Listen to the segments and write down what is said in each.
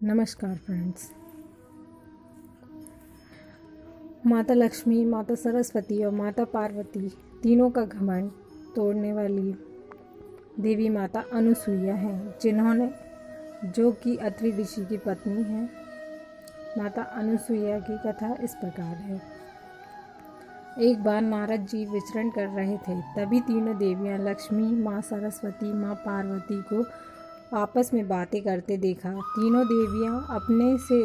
नमस्कार फ्रेंड्स। माता लक्ष्मी, माता सरस्वती और माता पार्वती तीनों का घमंड तोड़ने वाली देवी माता अनुसुईया हैं, जो कि अत्रि ऋषि की पत्नी है। माता अनुसुईया की कथा इस प्रकार है। एक बार नारद जी विचरण कर रहे थे, तभी तीनों देवियां लक्ष्मी, माँ सरस्वती, माँ पार्वती को आपस में बातें करते देखा। तीनों देवियां अपने से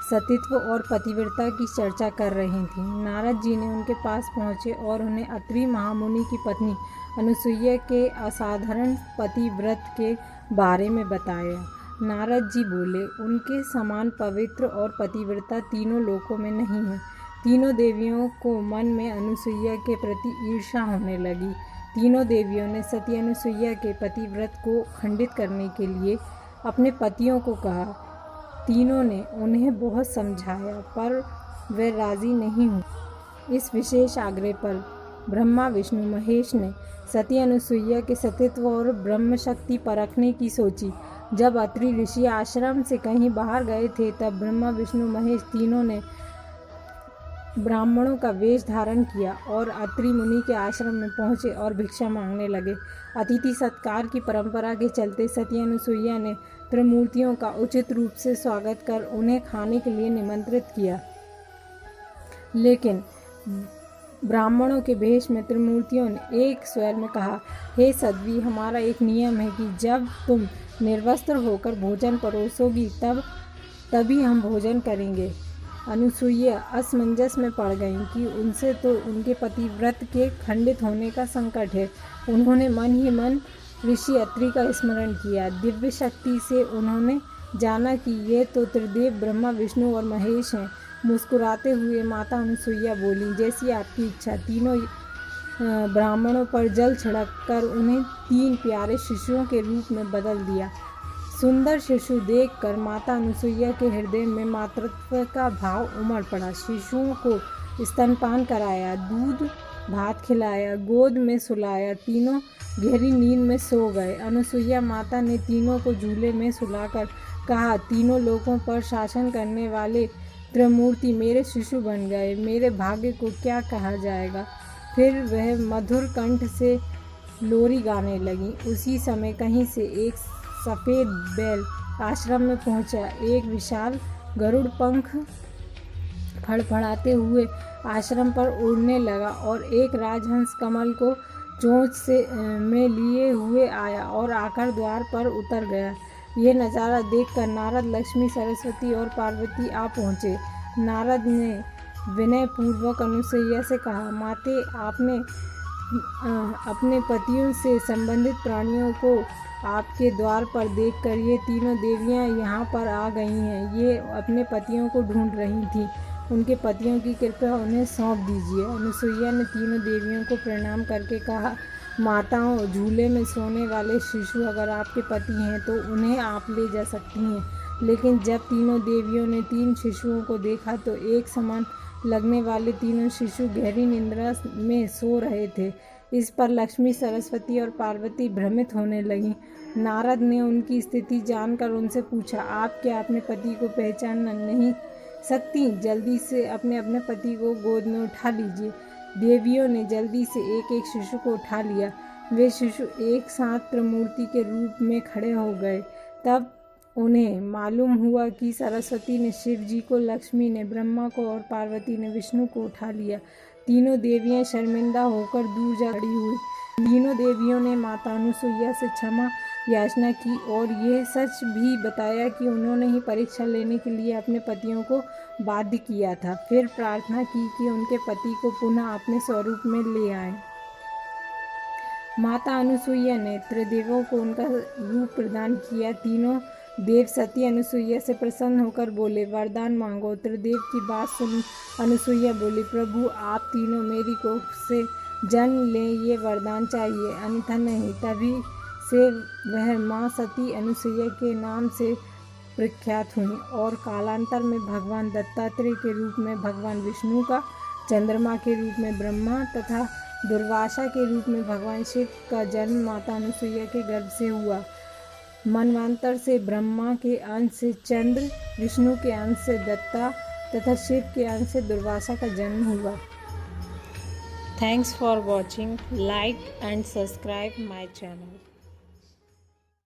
सतीत्व और पतिव्रता की चर्चा कर रही थीं। नारद जी ने उनके पास पहुँचे और उन्हें अत्रि महामुनि की पत्नी अनुसुईया के असाधारण पतिव्रत के बारे में बताया। नारद जी बोले, उनके समान पवित्र और पतिव्रता तीनों लोकों में नहीं है। तीनों देवियों को मन में अनुसुईया के प्रति ईर्ष्या होने लगी। तीनों देवियों ने सती अनुसुईया के पतिव्रत को खंडित करने के लिए अपने पतियों को कहा। तीनों ने उन्हें बहुत समझाया, पर वे राजी नहीं हुए। इस विशेष आग्रह पर ब्रह्मा, विष्णु, महेश ने सती अनुसुईया के सतीत्व और ब्रह्म शक्ति परखने की सोची। जब अत्रि ऋषि आश्रम से कहीं बाहर गए थे, तब ब्रह्मा, विष्णु, महेश तीनों ने ब्राह्मणों का वेश धारण किया और अत्रि मुनि के आश्रम में पहुँचे और भिक्षा मांगने लगे। अतिथि सत्कार की परंपरा के चलते सती अनुसुईया ने त्रिमूर्तियों का उचित रूप से स्वागत कर उन्हें खाने के लिए निमंत्रित किया। लेकिन ब्राह्मणों के भेष में त्रिमूर्तियों ने एक स्वर में कहा, हे सद्वी, हमारा एक नियम है कि जब तुम निर्वस्त्र होकर भोजन परोसोगी तभी हम भोजन करेंगे। अनुसुईया असमंजस में पड़ गईं कि उनसे तो उनके पतिव्रत के खंडित होने का संकट है। उन्होंने मन ही मन ऋषि अत्रि का स्मरण किया। दिव्य शक्ति से उन्होंने जाना कि ये तो त्रिदेव ब्रह्मा, विष्णु और महेश हैं। मुस्कुराते हुए माता अनुसुईया बोली, जैसी आपकी इच्छा। तीनों ब्राह्मणों पर जल छिड़क कर उन्हें 3 प्यारे शिशुओं के रूप में बदल दिया। सुंदर शिशु देखकर माता अनुसुईया के हृदय में मातृत्व का भाव उमड़ पड़ा। शिशुओं को स्तनपान कराया, दूध भात खिलाया, गोद में सुलाया। तीनों गहरी नींद में सो गए। अनुसुईया माता ने तीनों को झूले में सुलाकर कहा, तीनों लोकों पर शासन करने वाले त्रिमूर्ति मेरे शिशु बन गए। मेरे भाग्य को क्या कहा जाएगा। फिर वह मधुर कंठ से लोरी गाने लगी। उसी समय कहीं से एक सफ़ेद बैल आश्रम में पहुंचा। एक विशाल गरुड़ पंख फड़फड़ाते हुए आश्रम पर उड़ने लगा और एक राजहंस कमल को चोंच में लिए हुए आया और आकर द्वार पर उतर गया। यह नज़ारा देखकर नारद, लक्ष्मी, सरस्वती और पार्वती आ पहुँचे। नारद ने विनय पूर्वक अनुसुईया से कहा, माते, आपने अपने पतियों से संबंधित प्राणियों को आपके द्वार पर देखकर ये तीनों देवियां यहाँ पर आ गई हैं। ये अपने पतियों को ढूंढ रही थीं। उनके पतियों की कृपया उन्हें सौंप दीजिए। अनुसुईया ने तीनों देवियों को प्रणाम करके कहा, माताओं, झूले में सोने वाले शिशु अगर आपके पति हैं तो उन्हें आप ले जा सकती हैं। लेकिन जब तीनों देवियों ने 3 शिशुओं को देखा तो एक समान लगने वाले तीनों शिशु गहरी निद्रा में सो रहे थे। इस पर लक्ष्मी, सरस्वती और पार्वती भ्रमित होने लगीं। नारद ने उनकी स्थिति जानकर उनसे पूछा, आप क्या अपने पति को पहचान नहीं सकती? जल्दी से अपने पति को गोद में उठा लीजिए। देवियों ने जल्दी से एक एक शिशु को उठा लिया। वे शिशु एक साथ त्रिमूर्ति के रूप में खड़े हो गए। तब उन्हें मालूम हुआ कि सरस्वती ने शिव जी को, लक्ष्मी ने ब्रह्मा को और पार्वती ने विष्णु को उठा लिया। तीनों देवियां शर्मिंदा होकर दूर जा खड़ी हुई। तीनों देवियों ने माता अनुसुईया से क्षमा याचना की और यह सच भी बताया कि उन्होंने ही परीक्षा लेने के लिए अपने पतियों को बाध्य किया था। फिर प्रार्थना की कि उनके पति को पुनः अपने स्वरूप में ले आए। माता अनुसुईया ने त्रिदेवों को उनका रूप प्रदान किया। तीनों देव सती अनुसुईया से प्रसन्न होकर बोले, वरदान मांगो। त्रिदेव की बात सुन अनुसुईया बोली, प्रभु, आप तीनों मेरी कोख से जन्म लें, ये वरदान चाहिए, अन्यथा नहीं। तभी से वह माँ सती अनुसुईया के नाम से प्रख्यात हुई और कालांतर में भगवान दत्तात्रेय के रूप में भगवान विष्णु का, चंद्रमा के रूप में ब्रह्मा तथा दुर्वासा के रूप में भगवान शिव का जन्म माता अनुसुईया के गर्भ से हुआ। मनवांतर से ब्रह्मा के अंश से चंद्र, विष्णु के अंश से दत्ता तथा शिव के अंश से दुर्वासा का जन्म हुआ। Thanks for watching, like and subscribe my channel.